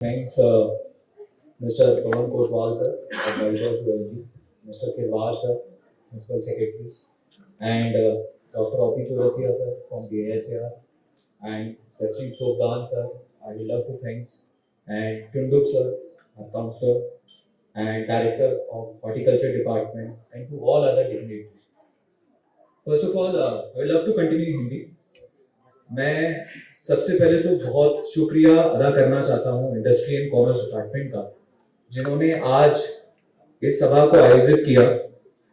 Thanks, Mr. Pawan Kotwal sir, advisor to LG, Mr. Kirwar sir, Principal Secretary, and Dr. Opi Chaurasia sir from the AHR, and Sri Sobdan sir. I would love to thanks, and Tundup sir, our counselor, and Director of Horticulture Department, and to all other dignitaries. First of all, I would love to continue in Hindi. मैं सबसे पहले तो बहुत शुक्रिया अदा करना चाहता हूँ इंडस्ट्री एंड कॉमर्स डिपार्टमेंट का, जिन्होंने आज इस सभा को आयोजित किया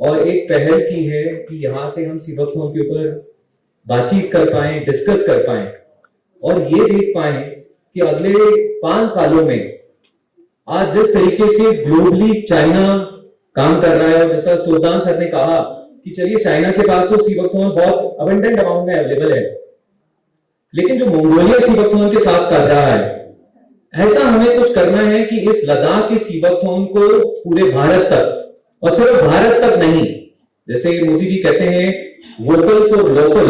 और एक पहल की है कि यहाँ से हम सीबक फोन के ऊपर बातचीत कर पाए, डिस्कस कर पाए और ये देख पाए कि अगले 5 सालों में आज जिस तरीके से ग्लोबली चाइना काम कर रहा है, और जैसा सोदान सर ने कहा कि चलिए चाइना के पास तो सीबक फोन बहुत अबंडेंट अमाउंट में अवेलेबल है, लेकिन जो मंगोलिया सीबक फोन के साथ कर रहा है, ऐसा हमें कुछ करना है कि इस लद्दाख के सीबक फोन को पूरे भारत तक, और सिर्फ भारत तक नहीं, जैसे मोदी जी कहते हैं वोकल फॉर लोकल,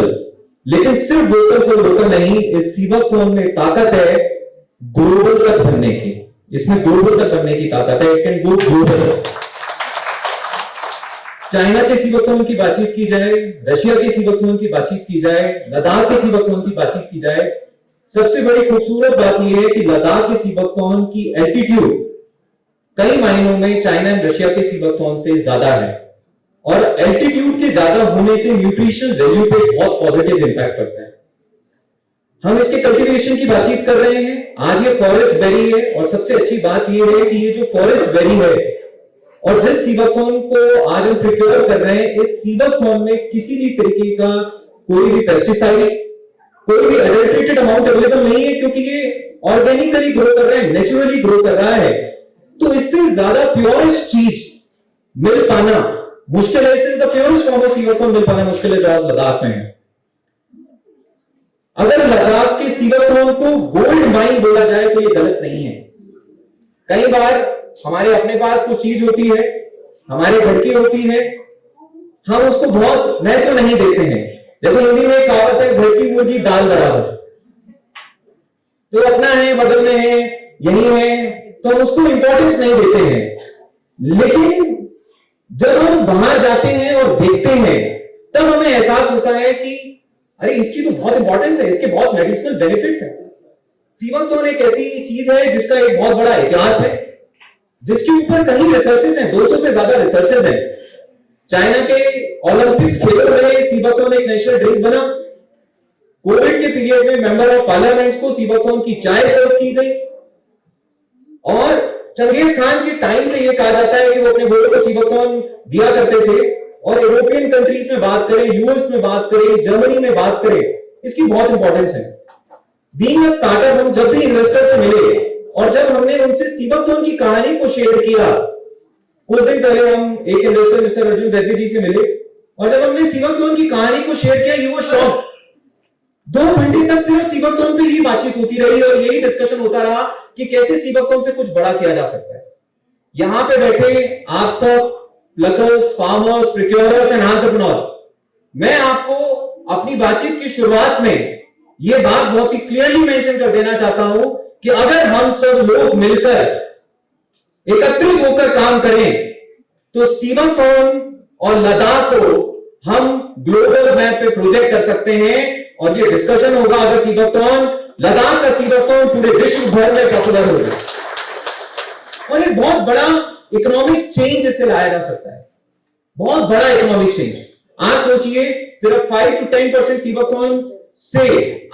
लेकिन सिर्फ वोकल फॉर लोकल नहीं, इस सीबक फोन में ताकत है ग्लोबल तक बनने की, इसमें ग्लोबल तक बनने की ताकत है। It can go global. China के सीबक फोन की बातचीत की जाए, रशिया के सीबक फोन की बातचीत की जाए, लद्दाख के सीबक फोन की बातचीत की जाए, सबसे बड़ी खूबसूरत बात यह है कि लद्दाख के सीबक फोन की एल्टीट्यूड कई मायनों में चाइना एंड रशिया के सीबक फोन से ज्यादा है, और एल्टीट्यूड के ज्यादा होने से न्यूट्रिशन वैल्यू पे बहुत पॉजिटिव इंपैक्ट पड़ता है। हम इसके कल्टीवेशन की बातचीत कर रहे हैं। आज ये फॉरेस्ट बेरी है, और सबसे अच्छी बात यह है कि ये जो फॉरेस्ट बेरी है और जिस सीबक फोन को आज हम प्रिक्योर कर रहे हैं, इस सीबक फोन में किसी भी तरीके का कोई भी पेस्टिसाइड, कोई भी एडल्ट्रेटेड अमाउंट अवेलेबल नहीं है, क्योंकि ये ऑर्गेनिकली ग्रो कर रहा है, नेचुरली ग्रो कर रहा है। तो इससे ज्यादा प्योरेस्ट चीज मिल पाना मुश्किल है। इससे द प्योरेस्ट फॉर्म ऑफ सीबक फोन मिल पाना मुश्किल है जो आज लद्दाख में है। अगर लद्दाख के सीबक फोन को गोल्ड माइन बोला जाए तो ये गलत नहीं है। कई बार हमारे अपने पास कुछ चीज होती है, हमारे घर की होती है, हम उसको बहुत महत्व नहीं देते हैं। जैसे हिंदी में एक कहावत है, घर की मुर्गी दाल बराबर। तो अपना है, बगल में है, यही है, तो हम उसको इंपॉर्टेंस नहीं देते हैं। लेकिन जब हम बाहर जाते हैं और देखते हैं, तब हमें एहसास होता है कि अरे इसकी तो बहुत इंपॉर्टेंस है, इसके बहुत मेडिसिनल बेनिफिट्स हैं। सीबक फोन एक ऐसी चीज है जिसका एक बहुत बड़ा इतिहास है, जिसके ऊपर कई रिसर्चेस हैं, 200 से ज्यादा रिसर्चेस हैं। चाइना के ओलंपिक्स खेलों में सीबक फोन एक नेशनल ड्रिंक बना। कोविड के पीरियड में मेंबर ऑफ पार्लियामेंट को सीबक फोन की चाय सर्व की गई, और चंगेज खान के टाइम से यह कहा जाता है कि वो अपने घोड़ों को सीबक फोन दिया करते थे। और यूरोपियन कंट्रीज में बात करें, यूएस में बात करें, जर्मनी में बात करें, इसकी बहुत इंपॉर्टेंस है। बीइंग अ स्टार्टअप, हम जब भी इन्वेस्टर से मिले और जब हमने उनसे सीबक फोन की कहानी को शेयर किया, कुछ दिन पहले हम एक इन्वेस्टर मिस्टर अर्जुन वैद्य जी से मिले, और जब हमने सीबक फोन की कहानी को शेयर किया, यू वर शॉक्ड। 2 घंटे तक सिर्फ सीबक फोन पे ही बातचीत होती रही और यही डिस्कशन होता रहा कि कैसे सीबक फोन से कुछ बड़ा किया जा सकता है। यहां पे बैठे आप सब प्लकर्स, फार्मर्स, प्रोक्योरर्स एंड एंटरप्रेन्योर, मैं आपको अपनी बातचीत की शुरुआत में यह बात बहुत ही क्लियरली मेंशन कर देना चाहता हूं कि अगर हम सब लोग मिलकर एकत्रित होकर काम करें तो सीबक फोन और लद्दाख को हम ग्लोबल मैप पे प्रोजेक्ट कर सकते हैं। और ये डिस्कशन होगा अगर सीबक फोन, लद्दाख का सीबक फोन पूरे विश्व भर में पॉपुलर होगा, और एक बहुत बड़ा इकोनॉमिक चेंज इससे लाया जा सकता है, बहुत बड़ा इकोनॉमिक चेंज। आज सोचिए, सिर्फ 5 to 10% सीबक फोन से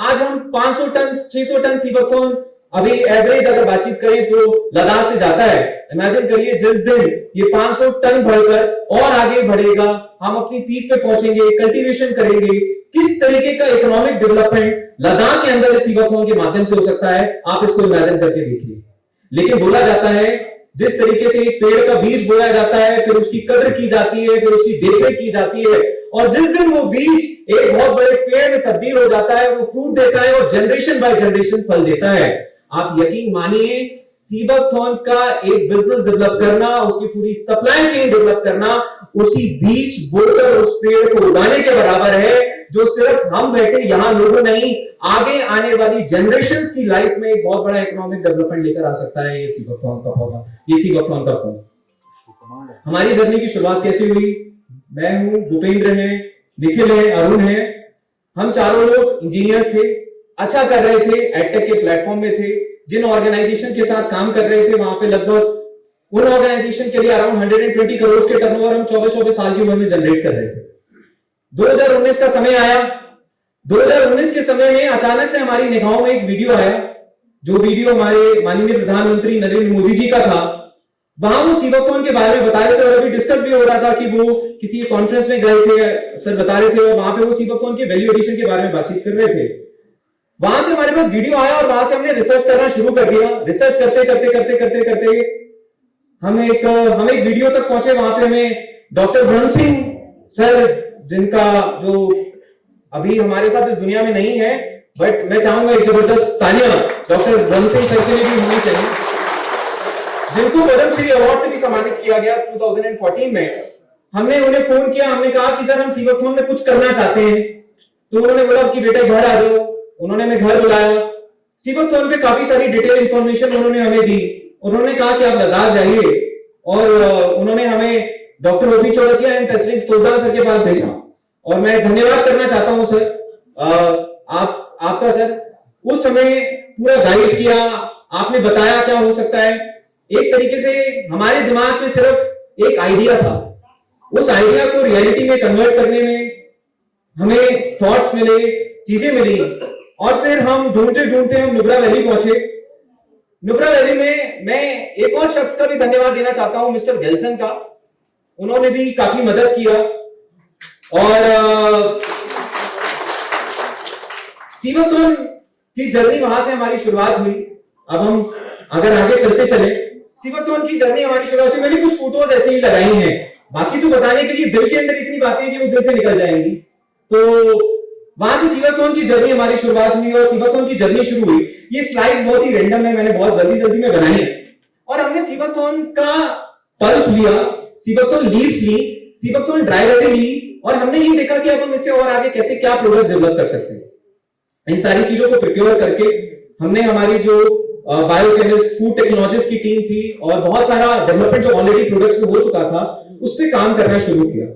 आज हम 500 टन 600 टन सीबक फोन अभी एवरेज अगर बातचीत करें तो लद्दाख से जाता है। इमेजिन करिए जिस दिन ये 500 टन बढ़कर और आगे बढ़ेगा, हम अपनी पीक पे पहुंचेंगे, कल्टीवेशन करेंगे, किस तरीके का इकोनॉमिक डेवलपमेंट लद्दाख के अंदर इस सीबक फोन के माध्यम से हो सकता है, आप इसको इमेजिन करके देखिए। लेकिन बोला जाता है जिस तरीके से एक पेड़ का बीज बोया जाता है, फिर उसकी कद्र की जाती है, फिर उसकी देखरेख की जाती है, और जिस दिन वो बीज एक बहुत बड़े पेड़ में तब्दील हो जाता है, वो फ्रूट देता है और जनरेशन बाय जनरेशन फल देता है। आप यकीन मानिए सीबकथॉर्न का एक बिजनेस डेवलप करना, उसकी पूरी सप्लाई चेन डेवलप करना, उसी बीच बोकर उस पेड़ को उगाने के बराबर है, जो सिर्फ हम बैठे यहां लोगों नहीं, आगे आने वाली जनरेशंस की लाइफ में एक बहुत बड़ा इकोनॉमिक डेवलपमेंट लेकर आ सकता है ये सीबकथॉर्न का पौधा, ये सीबकथॉर्न का फूल। हमारी जर्नी की शुरुआत कैसे हुई? मैं हूं, भूपेंद्र है, निखिल है, अरुण है, हम चारों लोग इंजीनियर्स थे, अच्छा कर रहे थे, एडटेक के प्लेटफॉर्म में थे, जिन ऑर्गेनाइजेशन के साथ काम कर रहे थे वहां पे लगभग उन ऑर्गेनाइजेशन के लिए अराउंड 120 करोड़ के टर्नओवर हम 24 साल की उम्र में जनरेट कर रहे थे। 2019 का समय आया, 2019 के समय में अचानक से हमारी निगाहों में एक वीडियो आया, जो वीडियो हमारे माननीय प्रधानमंत्री नरेंद्र मोदी जी का था। वहां वो सीबकथॉर्न के बारे में बता रहे थे और अभी डिस्कस भी हो रहा था कि वो किसी कॉन्फ्रेंस में गए थे, सर बता रहे थे, और वहां पे वो सीबकथॉर्न के वैल्यू एडिशन के बारे में बातचीत कर रहे थे। वहां से हमारे पास वीडियो आया और वहां से हमने रिसर्च करना शुरू कर दिया। रिसर्च करते करते करते करते करते हम एक वीडियो तक पहुंचे। वहां पे हमें डॉक्टर ब्रह्म सिंह सर, जिनका जो अभी हमारे साथ इस दुनिया में नहीं है, बट मैं चाहूंगा एक जबरदस्त तालियां डॉक्टर ब्रह्म सिंह सर के लिए भी होनी चाहिए, जिनको पद्मश्री अवार्ड से भी सम्मानित किया गया 2014 में। हमने उन्हें फोन किया, हमने कहा कि सर हम सीबकथॉर्न में कुछ करना चाहते हैं। तो उन्होंने बोला कि बेटा घर आ जाओ। उन्होंने हमें घर बुलाया, सीबकथॉर्न पे काफी सारी डिटेल इंफॉर्मेशन उन्होंने हमें दी। उन्होंने कहा कि आप लद्दाख जाइए, और उन्होंने हमें डॉक्टर ओपी चौरसिया एंड तस्लीम सुल्तान सर के पास भेजा। और मैं धन्यवाद करना चाहता हूं सर, आपका सर, उस समय पूरा गाइड किया, आपने बताया क्या हो सकता है। एक तरीके से हमारे दिमाग में सिर्फ एक आइडिया था, उस आइडिया को रियलिटी में कन्वर्ट करने में हमें थॉट्स मिले, चीजें मिली, और फिर हम ढूंढते ढूंढते हम नुब्रा वैली पहुंचे। नुब्रा वैली में मैं एक और शख्स का भी धन्यवाद देना चाहता हूं, मिस्टर गेल्सन का। उन्होंने भी काफी मदद किया। और सीबकथॉर्न की जर्नी वहां से हमारी शुरुआत हुई। अब हम अगर आगे चलते चले, सीबकथॉर्न की जर्नी हमारी शुरुआत हुई। मैंने कुछ फोटोज ऐसे ही लगाई हैं, बाकी तो बताने के लिए दिल के अंदर इतनी बातें कि वो दिल से निकल जाएंगी। तो वहां से सीबकथॉर्न की जर्नी हमारी शुरुआत हुई और सीबकथॉर्न की जर्नी शुरू हुई। ये स्लाइड्स बहुत ही रैंडम है, मैंने बहुत जल्दी में बनाई है। और हमने सीबकथॉर्न का पल्प लिया, सीबकथॉर्न लीव्स ली, सीबकथॉर्न ड्राई वेटी ली, और हमने ये देखा कि अब हम इससे और आगे कैसे क्या प्रोडक्ट डेवलप कर सकते हैं। इन सारी चीजों को प्रिक्योर करके हमने हमारी जो बायोकेमिस्ट, फूड टेक्नोलॉजिस्ट की टीम थी, और बहुत सारा डेवलपमेंट जो ऑलरेडी प्रोडक्ट्स में हो चुका था, उस पर काम करना शुरू किया।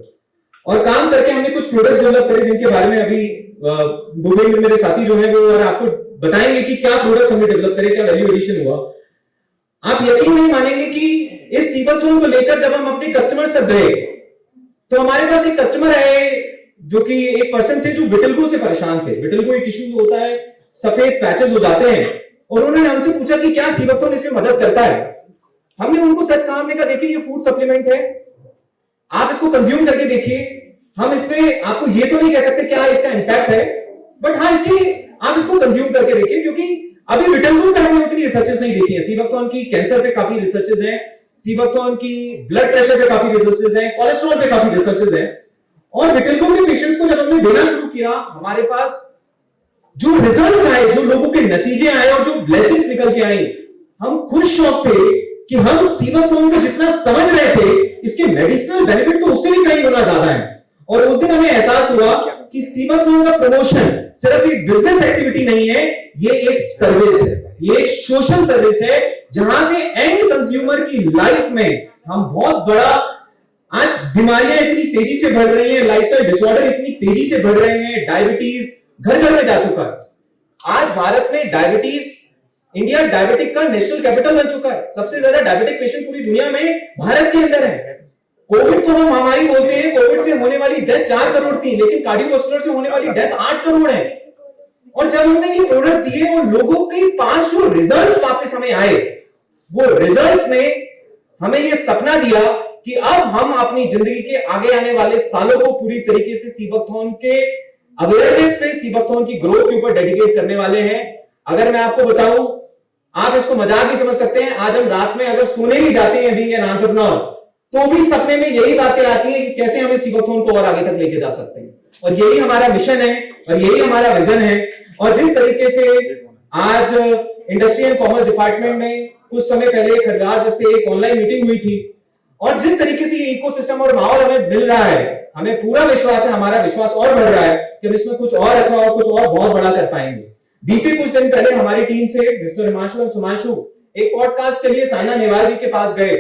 और काम करके हमने कुछ प्रोडक्ट्स डेवलप करे, जिनके बारे में अभी भूपेंद्र मेरे साथी जो है वो और आपको बताएंगे कि क्या प्रोडक्ट्स हमने डेवलप करे, क्या वैल्यू एडिशन हुआ। आप यकीन नहीं मानेंगे कि इस सीबकथॉर्न को लेकर जब हम अपने कस्टमर्स तक गए, तो हमारे पास एक कस्टमर है जो कि एक पर्सन थे जो विटिल्गो से परेशान थे। विटिल्गो एक इश्यू होता है, सफेद पैचेस हो जाते हैं, और उन्होंने हमसे पूछा कि क्या सीबकथॉर्न इसमें मदद करता है। हमने उनको सच कहा, हमने कहा देखिए ये फूड सप्लीमेंट है, आप इसको कंज्यूम करके देखिए। हम इसमें आपको ये तो नहीं कह सकते क्या इसका इंपैक्ट है, बट हाँ इसकी आप इसको कंज्यूम करके देखिए, क्योंकि अभी विटामिन पे हमने उतनी रिसर्चेस नहीं देखी है। सीबकथॉर्न की कैंसर पे काफी रिसर्चेस हैं, सीबकथॉर्न की ब्लड प्रेशर पे काफी रिसर्चेस हैं, कोलेस्ट्रॉल पे काफी रिसर्चेस हैं। और विटिल्गो के पेशेंट्स को जब हमने देना शुरू किया, हमारे पास जो रिजल्ट्स आए, जो लोगों के नतीजे आए और जो ब्लेसिंग्स निकल के आई, हम खुद शॉक थे कि हम सीबकथॉर्न को जितना समझ रहे थे, इसके मेडिसिनल बेनिफिट तो उससे भी कई गुना ज्यादा है। और उस दिन हमें एहसास हुआ कि सीबकथॉर्न का प्रमोशन सिर्फ एक बिजनेस एक्टिविटी नहीं है, ये एक सर्विस है, ये एक सोशल सर्विस है, जहां से एंड कंज्यूमर की लाइफ में हम बहुत बड़ा, आज बीमारियां इतनी तेजी से बढ़ रही हैं, लाइफस्टाइल डिसऑर्डर इतनी तेजी से बढ़ रहे हैं, डायबिटीज घर घर में जा चुका है। आज भारत में डायबिटीज, इंडिया डायबिटिक का नेशनल कैपिटल बन चुका है। सबसे ज्यादा डायबिटिक पेशेंट पूरी दुनिया में भारत के अंदर है। कोविड को हम महामारी बोलते हैं, कोविड से होने वाली डेथ 4 करोड़ थी, लेकिन कार्डियोवास्कुलर से होने वाली डेथ 8 करोड़ है। और जब हमने ये प्रोडक्ट दिए और लोगों के पास जो रिजल्ट्स वापस हमें आए, वो रिजल्ट्स ने हमें ये सपना दिया कि अब हम अपनी जिंदगी के आगे आने वाले सालों को पूरी तरीके से सीबकथॉर्न के अवेयरनेस पे, सीबकथॉर्न की ग्रोथ के ऊपर डेडिकेट करने वाले हैं। अगर मैं आपको बताऊं, आप इसको मजाक भी समझ सकते हैं, आज हम रात में अगर सोने भी जाते हैं बीइंग एन एंटरप्रेन्योर, तो भी सपने में यही बातें आती हैं कि कैसे हम इस सीबकथॉर्न को और आगे तक लेके जा सकते हैं। और यही हमारा मिशन है और यही हमारा विजन है। और जिस तरीके से आज इंडस्ट्री एंड कॉमर्स डिपार्टमेंट में कुछ समय पहले खरगार से एक ऑनलाइन मीटिंग हुई थी, और जिस तरीके से ये इकोसिस्टम और माहौल हमें मिल रहा है, हमें पूरा विश्वास है, हमारा विश्वास और बढ़ रहा है कि हम इसमें कुछ और अच्छा और कुछ और बहुत बड़ा कर पाएंगे। बीते कुछ दिन पहले हमारी टीम से मिस्टर हिमांशु और सुमांशु एक पॉडकास्ट के लिए साइना नेहवाल जी के पास गए,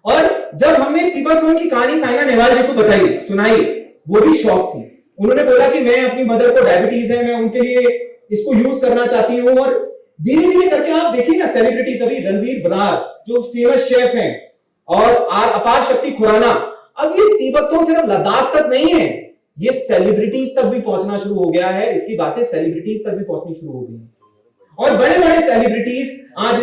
और जब हमने सीबाथॉन की कहानी साइना नेहवाल जी को बताई, सुनाई, वो भी शॉक थी। उन्होंने बोला कि मैं अपनी मदर को डायबिटीज है, मैं उनके लिए इसको यूज करना चाहती हूँ। और धीरे धीरे करके आप देखिए ना, सेलिब्रिटीज अभी रणवीर बरार जो फेमस शेफ हैं, और अपार शक्ति खुराना, अब ये सीबाथॉन सिर्फ लद्दाख तक नहीं है, ये सेलिब्रिटीज तक भी पहुंचना शुरू हो गया है। इसकी बातें सेलिब्रिटीज तक भी पहुंचनी शुरू हो गई, और बड़े बड़े सेलिब्रिटीज आज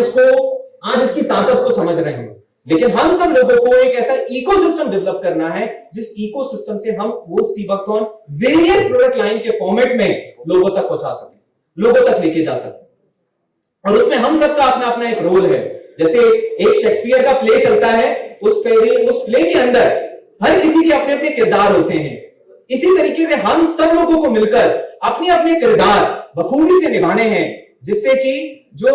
इसकी ताकत को समझ रहे हैं। लेकिन हम सब लोगों को एक ऐसा इकोसिस्टम डेवलप करना है जिस इकोसिस्टम से हम वो सीबाथॉन वेरियस प्रोडक्ट लाइन के फॉर्मेट में लोगों तक पहुंचा सकें, लोगों तक लेके जा सकें। और उसमें हम सबका अपना अपना एक रोल है। जैसे एक शेक्सपियर का प्ले चलता है, उस प्ले के अंदर हर किसी के अपने अपने किरदार होते हैं। इसी तरीके से हम सब लोगों को मिलकर अपने अपने किरदार बखूबी से निभाने हैं, जिससे कि जो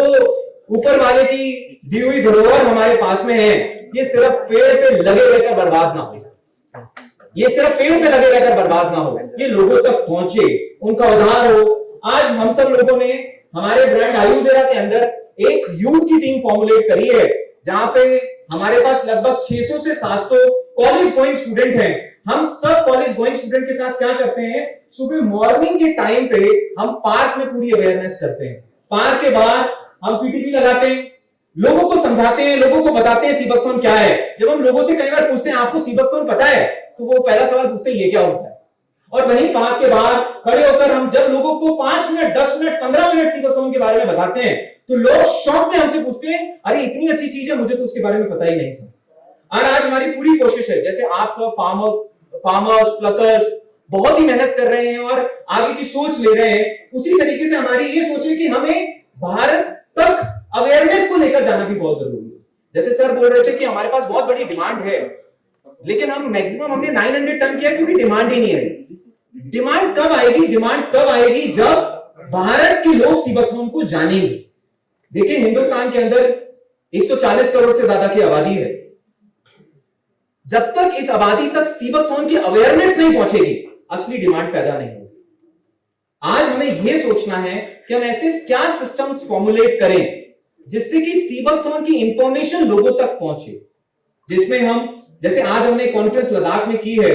ऊपर वाले की दी हुई धरोहर हमारे पास में है, ये सिर्फ पेड़ पे लगे रहकर बर्बाद ना हो, ये सिर्फ पेड़ पे लगे रहकर बर्बाद ना हो, ये लोगों तक पहुंचे, उनका उद्धार हो। आज हम सब लोगों ने हमारे ब्रांड आयुजेरा के अंदर एक यूथ की टीम फॉर्मुलेट करी है, जहां पे हमारे पास लगभग 600 से 700 कॉलेज गोइंग स्टूडेंट हैं। हम सब कॉलेज गोइंग स्टूडेंट के साथ क्या करते हैं, सुबह मॉर्निंग के टाइम पे हम पार्क में पूरी अवेयरनेस करते हैं। पार्क के बाहर हम पीटीपी लगाते हैं, लोगों को समझाते हैं, लोगों को बताते हैं सीबाथॉन क्या है। जब हम लोगों से कई बार पूछते हैं आपको सीबाथॉन पता है, तो वो पहला सवाल पूछते हैं ये क्या होता है। और वहीं पार्क के बाहर खड़े होकर हम जब लोगों को 5 मिनट 10 मिनट 15 मिनट सीबाथॉन के बारे में बताते हैं, तो लोग शौक में हमसे पूछते हैं अरे इतनी अच्छी चीज है, मुझे तो उसके बारे में पता ही नहीं था। और आज हमारी पूरी कोशिश है, जैसे आप सब फार्मर्स प्लकर्स बहुत ही मेहनत कर रहे हैं और आगे की सोच ले रहे हैं, उसी तरीके से हमारी ये सोच है कि हमें भारत तक अवेयरनेस को लेकर जाना भी बहुत जरूरी है। जैसे सर बोल रहे थे कि हमारे पास बहुत बड़ी डिमांड है, लेकिन हम मैक्सिमम हमने 900 टन किया क्योंकि डिमांड ही नहीं है। डिमांड कब आएगी? डिमांड तब आएगी जब भारत के लोग सीबाथॉन को जानेंगे। देखिए हिंदुस्तान के अंदर 140 करोड़ से ज्यादा की आबादी है। जब तक इस आबादी तक सीबाथॉन की अवेयरनेस नहीं पहुंचेगी, असली डिमांड पैदा नहीं होगी। आज हमें यह सोचना है कि हम ऐसे क्या सिस्टम्स फॉर्मुलेट करें जिससे कि सीबाथॉन की इंफॉर्मेशन लोगों तक पहुंचे, जिसमें हम जैसे आज हमने कॉन्फ्रेंस लद्दाख में की है।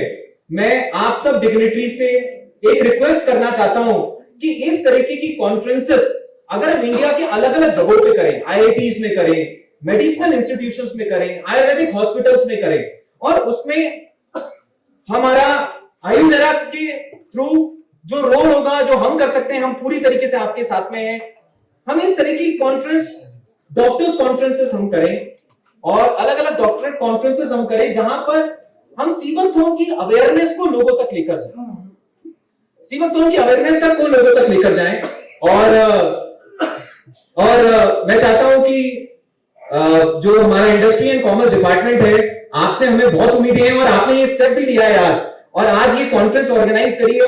मैं आप सब डिग्निटरी से एक रिक्वेस्ट करना चाहता हूं कि इस तरीके की कॉन्फ्रेंसेस अगर हम इंडिया के अलग अलग जगहों पे करें, आईआईटीज में करें, मेडिसिनल इंस्टीट्यूशंस में करें, आयुर्वेदिक हॉस्पिटल्स में करें, और उसमें हमारा आयुजेरा के थ्रू जो रोल होगा, जो हम कर सकते हैं, हम पूरी तरीके से आपके साथ में हैं। हम इस तरह की कॉन्फ्रेंस, डॉक्टर्स कॉन्फ्रेंसेस हम करें और अलग अलग डॉक्टरेट कॉन्फ्रेंसेस हम करें, जहां पर हम सीबाथॉन की अवेयरनेस को लोगों तक लेकर जाएं, सीबाथॉन की अवेयरनेस तक को लोगों तक लेकर जाएं। और मैं चाहता हूं कि जो हमारा इंडस्ट्री एंड कॉमर्स डिपार्टमेंट है, आपसे हमें बहुत उम्मीदें हैं, और आपने ये स्टेप भी लिया है आज, और आज ये कॉन्फ्रेंस ऑर्गेनाइज करी है,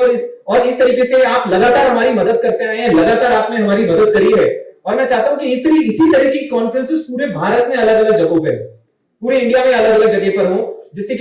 और इस तरीके से आप लगातार हमारी मदद करते आए हैं, लगातार आपने हमारी मदद करी है। और मैं चाहता हूं कि इसी तरह की कॉन्फ्रेंसेस पूरे भारत में अलग अलग जगहों पे, पूरे इंडिया में अलग अलग जगह पर हो, जिससे